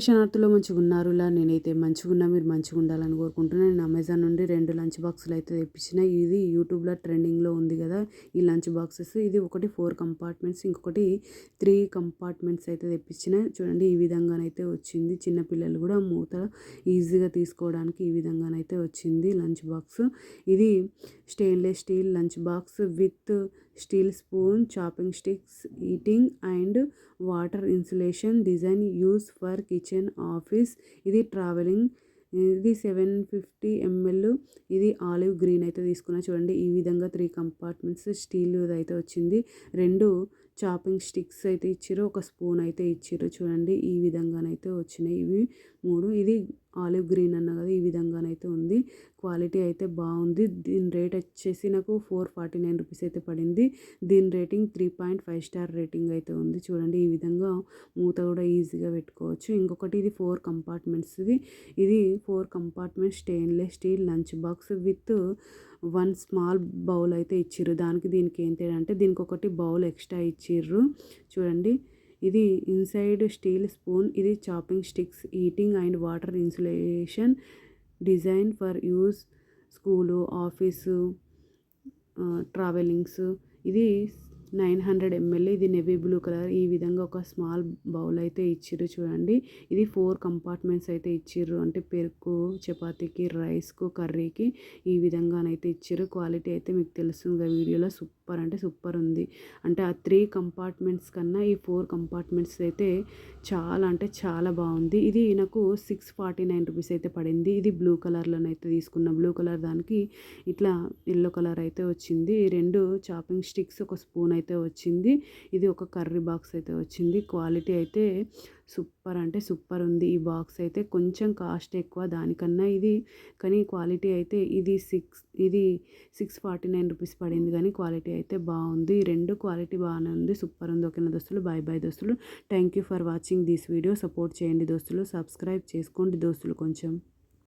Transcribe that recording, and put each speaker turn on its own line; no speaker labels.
క్షణార్థులో మంచిగున్నారు. ఇలా నేనైతే మంచిగున్నా, మీరు మంచిగుండాలని కోరుకుంటున్నాను. నేను అమెజాన్ నుండి 2 లంచ్ బాక్సులు అయితే తెప్పించిన. ఇది యూట్యూబ్‌లో ట్రెండింగ్‌లో ఉంది కదా! ఈ లంచ్ బాక్సెస్. ఇది ఒకటి 4 కంపార్ట్మెంట్స్, ఇంకొకటి 3 కంపార్ట్మెంట్స్ అయితే తెప్పించిన. చూడండి ఈ విధంగానైతే వచ్చింది. చిన్న పిల్లలు కూడా మూత ఈజీగా తీసుకోవడానికి ఈ విధంగానైతే వచ్చింది లంచ్ బాక్స్. ఇది stainless steel lunch box with steel spoon, chopping sticks, eating and water insulation design use for kitchen office. ఇది ట్రావెలింగ్. ఇది 750 ml. ఇది ఆలివ్ గ్రీన్ అయితే తీసుకున్నా. చూడండి ఈ విధంగా 3 కంపార్ట్మెంట్స్ స్టీల్ అయితే వచ్చింది. 2 చాపింగ్ స్టిక్స్ అయితే ఇచ్చిర్రు. ఒక స్పూన్ అయితే ఇచ్చిర్రు. చూడండి ఈ విధంగానైతే వచ్చినాయి ఇవి 3. ఇది ఆలివ్ గ్రీన్ అన్నా కదా, ఈ విధంగానైతే ఉంది. క్వాలిటీ అయితే బాగుంది. దీని రేట్ వచ్చేసి నాకు 449 రూపీస్ అయితే పడింది. దీని రేటింగ్ 3.5 స్టార్ రేటింగ్ అయితే ఉంది. చూడండి ఈ విధంగా మూత కూడా ఈజీగా పెట్టుకోవచ్చు. ఇంకొకటి ఇది 4 కంపార్ట్మెంట్స్ది. ఇది 4 compartment stainless steel lunch box with 1 small bowl అయితే ఇచ్చిర్రు. దానికి దీనికి ఏం తేడా అంటే దీనికి ఒకటి బౌల్ ఎక్స్ట్రా ఇచ్చిర్రు. చూడండి ఇది ఇన్సైడ్ స్టీల్ స్పూన్. ఇది chopping sticks, eating and water insulation design for use school, office, travelings. ఇది 900 ml. ఇది నేవీ బ్లూ కలర్. ఈ విధంగా ఒక స్మాల్ బౌల్ అయితే ఇచ్చిర్రు. చూడండి ఇది 4 కంపార్ట్మెంట్స్ అయితే ఇచ్చిర్రు. అంటే పెరుగు, చపాతీకి, రైస్కు, కర్రీకి ఈ విధంగానైతే ఇచ్చిర్రు. క్వాలిటీ అయితే మీకు తెలుస్తుంది కదా వీడియోలో. సూపర్ అంటే సూపర్ ఉంది. అంటే ఆ 3 కంపార్ట్మెంట్స్ కన్నా ఈ 4 కంపార్ట్మెంట్స్ అయితే చాలా అంటే చాలా బాగుంది. ఇది నాకు 649 రూపీస్ అయితే పడింది. ఇది బ్లూ కలర్లోనైతే తీసుకున్న. బ్లూ కలర్ దానికి ఇట్లా ఎల్లో కలర్ అయితే వచ్చింది. 2 చాపింగ్ స్టిక్స్, ఒక స్పూన్ అయితే వచ్చింది. ఇది ఒక కర్రీ బాక్స్ అయితే వచ్చింది. క్వాలిటీ అయితే సూపర్ అంటే సూపర్ ఉంది. ఈ బాక్స్ అయితే కొంచెం కాస్ట్ ఎక్కువ దానికన్నా ఇది, కానీ క్వాలిటీ అయితే ఇది 649 రూపీస్ పడింది, కానీ క్వాలిటీ అయితే బాగుంది. 2 క్వాలిటీ బాగానే ఉంది. సూపర్ ఉంది. ఓకేనా దోస్తులు, బాయ్ బాయ్ దోస్తులు. Thank you for watching this video. Support చేయండి దోస్తులు, సబ్స్క్రైబ్ చేసుకోండి దోస్తులు కొంచెం.